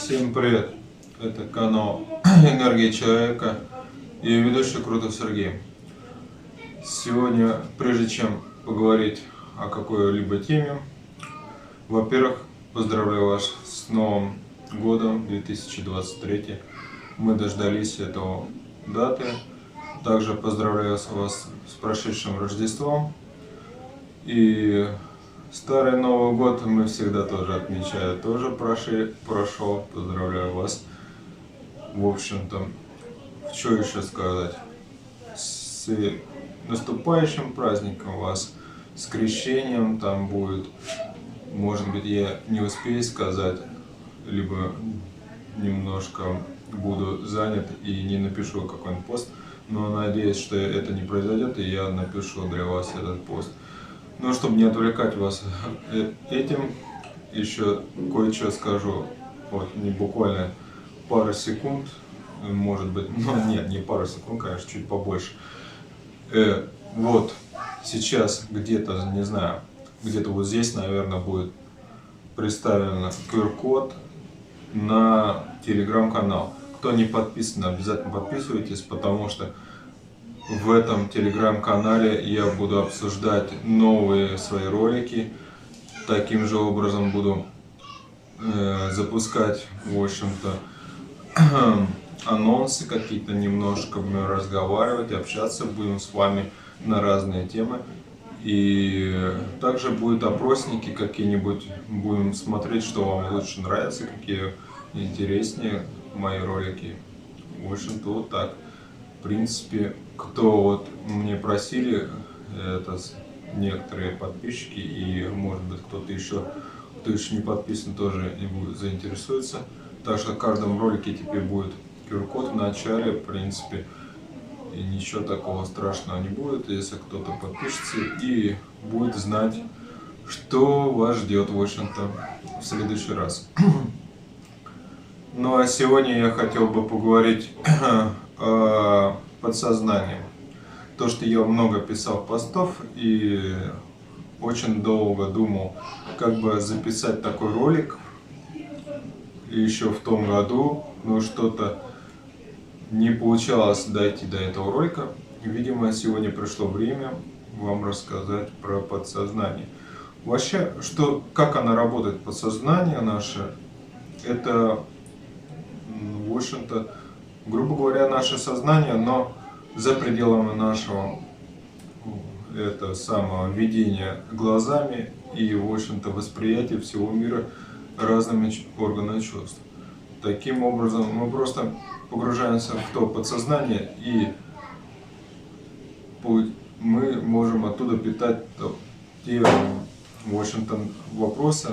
Всем привет! Это канал Энергия Человека и ведущий Крутов Сергей. Сегодня, прежде чем поговорить о какой-либо теме, во-первых, поздравляю вас с Новым годом 2023. Мы дождались этого даты. Также поздравляю вас с прошедшим Рождеством. И Старый Новый год мы всегда тоже отмечаем, тоже прошел. Поздравляю вас. В общем-то, что еще сказать? С наступающим праздником вас, с крещением там будет. Может быть, я не успею сказать, либо немножко буду занят и не напишу какой-нибудь пост. Но надеюсь, что это не произойдет, и я напишу для вас этот пост. Ну, чтобы не отвлекать вас этим, еще кое-что скажу. Вот, не буквально пару секунд, может быть, ну нет, не пару секунд, конечно, чуть побольше. Вот, сейчас где-то, не знаю, где-то вот здесь, наверное, будет представлен QR-код на телеграм-канал. Кто не подписан, обязательно подписывайтесь, потому что в этом телеграм-канале я буду обсуждать новые свои ролики. Таким же образом буду запускать, в общем-то, анонсы какие-то, немножко будем разговаривать, общаться будем с вами на разные темы. И также будут опросники какие-нибудь, будем смотреть, что вам лучше нравится, какие интереснее мои ролики. В общем-то, вот так. В принципе, кто вот мне просили, это некоторые подписчики и может быть кто еще не подписан, тоже и будет заинтересуется. Так что в каждом ролике теперь будет QR-код в начале, в принципе, и ничего такого страшного не будет, если кто-то подпишется и будет знать, что вас ждет, в общем-то, в следующий раз. Ну а сегодня я хотел бы поговорить о подсознании. То, что я много писал постов и очень долго думал, как бы записать такой ролик. И еще в том году, но что-то не получалось дойти до этого ролика. Видимо, сегодня пришло время вам рассказать про подсознание. Вообще, как оно работает, подсознание наше, это, в общем-то, грубо говоря, наше сознание, но за пределами нашего самого видения глазами и, в общем-то, восприятия всего мира разными органами чувств. Таким образом, мы просто погружаемся в то подсознание, и мы можем оттуда питать те, в общем-то, вопросы,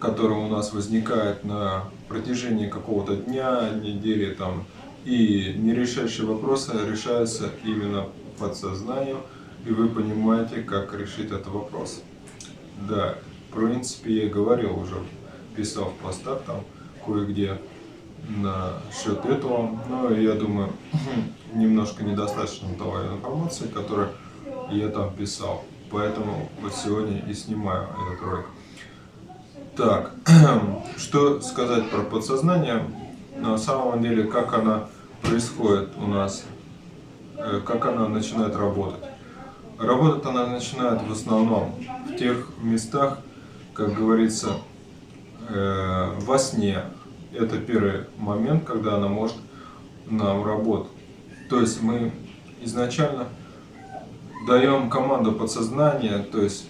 которые у нас возникают на протяжении какого-то дня, недели, там, и нерешающие вопросы решаются именно подсознанием, и вы понимаете, как решить этот вопрос. Да, в принципе, я говорил уже, писал в постах там кое-где насчет этого, но я думаю, немножко недостаточно того информации, которую я там писал, поэтому вот сегодня и снимаю этот ролик. Так, что сказать про подсознание? На самом деле, как она происходит у нас, как она начинает работать. Работать она начинает в основном в тех местах, как говорится, во сне. Это первый момент, когда она может нам работать. То есть мы изначально даем команду подсознания, то есть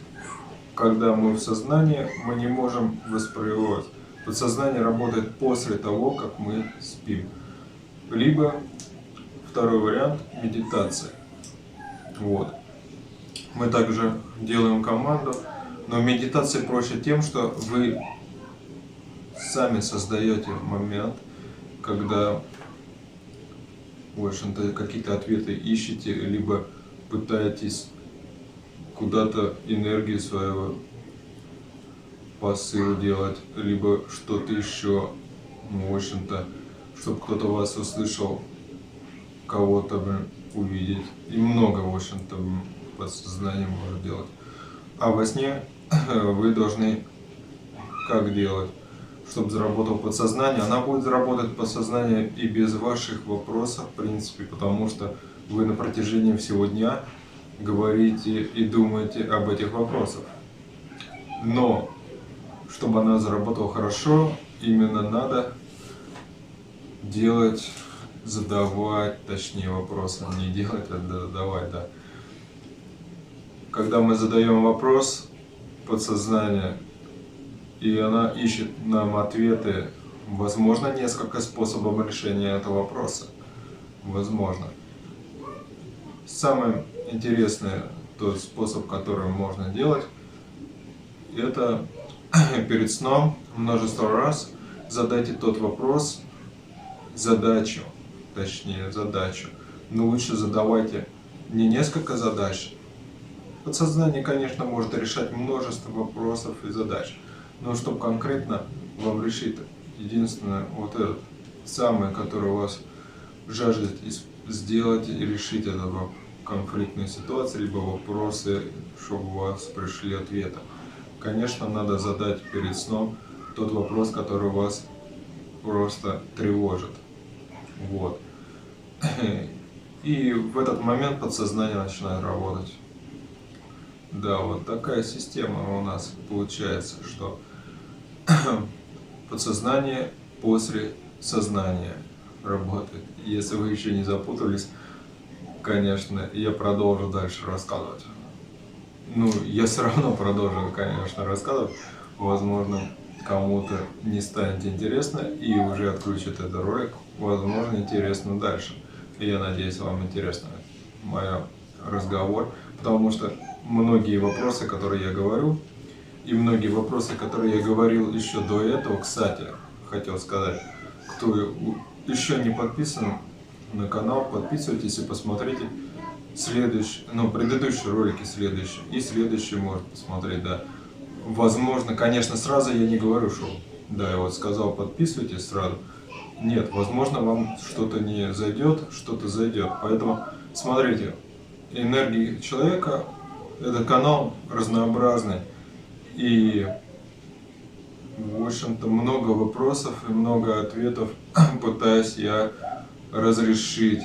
когда мы в сознании, мы не можем воспринимать. Подсознание работает после того, как мы спим. Либо второй вариант – медитация. Вот. Мы также делаем команду, но в медитации проще тем, что вы сами создаете момент, когда, в общем-то, какие-то ответы ищете, либо пытаетесь куда-то энергию свою посыл делать, либо что-то еще, в общем-то, чтобы кто-то вас услышал, кого-то увидеть. И много, в общем-то, подсознание может делать. А во сне вы должны как делать? чтобы заработало подсознание. Она будет заработать подсознание и без ваших вопросов, в принципе, потому что вы на протяжении всего дня говорите и думаете об этих вопросах. Но, чтобы она заработала хорошо, именно надо делать, задавать, точнее, вопросы, не делать, а задавать, да. Когда мы задаем вопрос, подсознание, и она ищет нам ответы, возможно, несколько способов решения этого вопроса. Возможно. Самый интересный тот способ, который можно делать, это перед сном множество раз задайте тот вопрос, задачу, но лучше задавайте не несколько задач. Подсознание, конечно, может решать множество вопросов и задач, но чтобы конкретно вам решить единственное, вот этот самый, который у вас жаждет сделать и решить эту конфликтную ситуацию, либо вопросы, чтобы у вас пришли ответы. Конечно, надо задать перед сном тот вопрос, который вас просто тревожит. Вот. И в этот момент подсознание начинает работать. Да, вот такая система у нас получается, что подсознание после сознания работает. Если вы еще не запутались, конечно, я продолжу дальше рассказывать. Ну, я все равно продолжу, конечно, рассказывать. Возможно, кому-то не станет интересно и уже отключит этот ролик. Возможно, интересно дальше. И я надеюсь, вам интересно мой разговор, потому что многие вопросы, которые я говорю, и многие вопросы, которые я говорил еще до этого, кстати, хотел сказать, кто еще не подписан на канал, подписывайтесь и посмотрите предыдущие ролики и следующие может посмотреть, да. Возможно, конечно, сразу я не говорю, что, да, я вот сказал, подписывайтесь сразу. Нет, возможно, вам что-то не зайдет, что-то зайдет. Поэтому смотрите, энергии человека, этот канал разнообразный. И, в общем-то, много вопросов и много ответов пытаюсь я разрешить.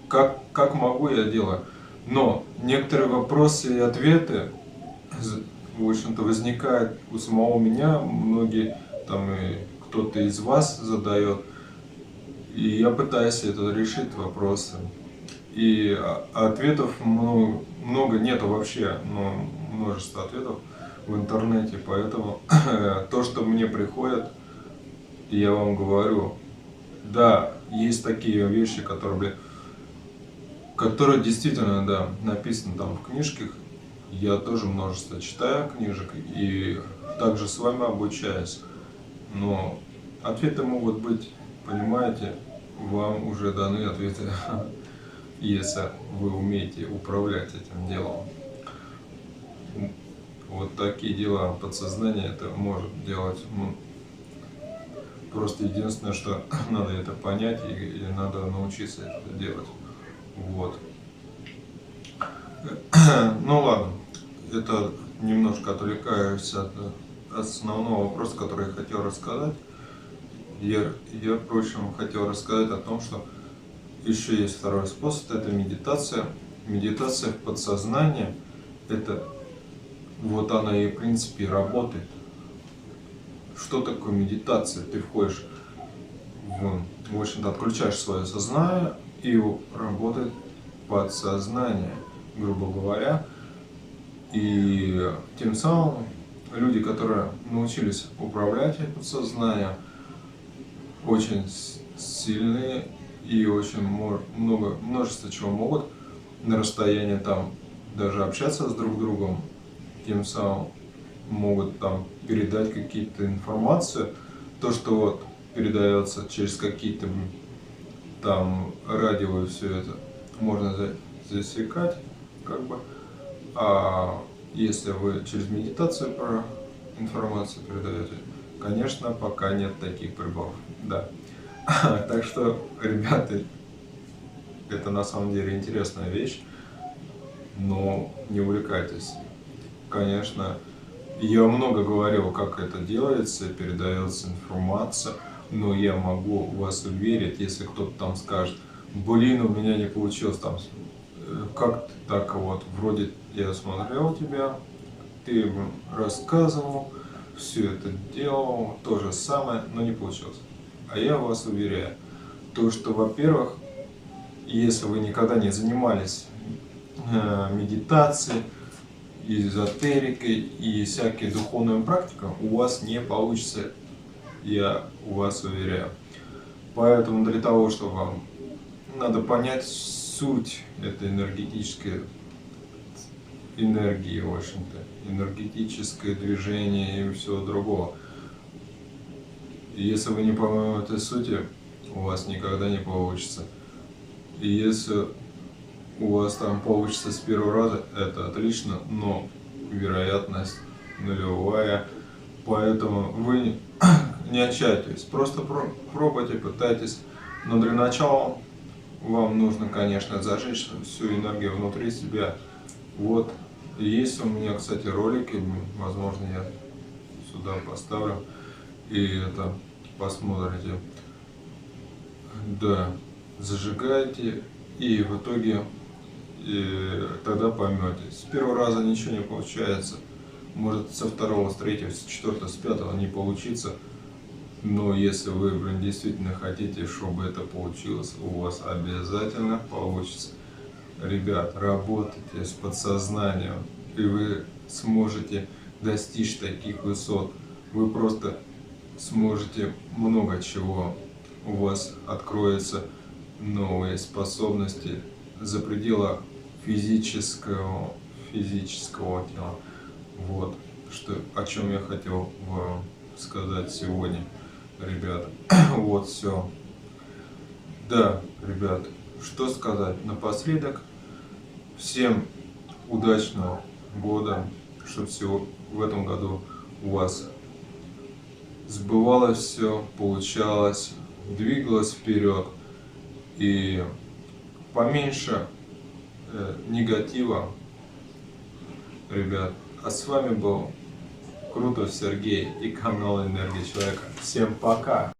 Как могу, я делаю. Но некоторые вопросы и ответы, в общем-то, возникают у самого меня, многие там и кто-то из вас задает. И я пытаюсь это решить, вопросы. И ответов много нету вообще, но множество ответов в интернете. Поэтому то, что мне приходит, я вам говорю, да, есть такие вещи, которые действительно, да, написаны там в книжках. Я тоже множество читаю книжек и также с вами обучаюсь. Но ответы могут быть, понимаете, вам уже даны ответы, если вы умеете управлять этим делом. Вот такие дела подсознания это может делать. Просто единственное, что надо это понять и надо научиться это делать. Вот. Ну ладно, это немножко отвлекаюсь от основного вопроса, который я хотел рассказать. Я, впрочем, хотел рассказать о том, что еще есть второй способ, это медитация. Медитация в подсознании, это вот она и в принципе работает. Что такое медитация? Ты входишь в общем-то, отключаешь свое сознание и работает подсознание, грубо говоря. И тем самым люди, которые научились управлять подсознанием, очень сильные и очень множество чего могут на расстоянии там даже общаться с друг другом, тем самым могут там передать какие-то информацию, то, что вот передается через какие-то там радио и все это можно засекать, как бы. А если вы через медитацию про информацию передаете, конечно, пока нет таких приборов, да. Так что, ребята, это на самом деле интересная вещь, но не увлекайтесь. Конечно, Я много говорил, как это делается, передается информация, но я могу вас уверить, если кто-то там скажет, блин, у меня не получилось там, как ты так вот, вроде я смотрел тебя, ты рассказывал, все это делал, то же самое, но не получилось. А я вас уверяю, то, что, во-первых, если вы никогда не занимались медитацией, эзотерикой и всякой духовной практикой, у вас не получится, я вас уверяю. Поэтому для того, чтобы вам надо понять суть этой энергетической энергии, в общем-то, энергетическое движение и всего другого. И если вы не поймете этой сути, у вас никогда не получится. И если у вас там получится с первого раза, это отлично, но вероятность нулевая. Поэтому вы не отчаивайтесь, просто пробуйте, пытайтесь. Но для начала вам нужно, конечно, зажечь всю энергию внутри себя. Вот, есть у меня, кстати, ролики, возможно, я сюда поставлю, и это посмотрите. Да, зажигайте, и в итоге тогда поймете. С первого раза ничего не получается, может со второго, с третьего, с четвертого, с пятого не получится. Но если вы, действительно хотите, чтобы это получилось, у вас обязательно получится. Ребят, работайте с подсознанием, и вы сможете достичь таких высот. Вы просто сможете много чего. У вас откроются новые способности за пределы физического тела. Вот, о чем я хотел вам сказать сегодня, ребята. Вот все. Да, ребят, что сказать напоследок. Всем удачного года, чтобы все в этом году у вас сбывалось все, получалось, двигалось вперед и поменьше негатива, ребят. А с вами был Крутов Сергей и канал Энергия Человека. Всем пока!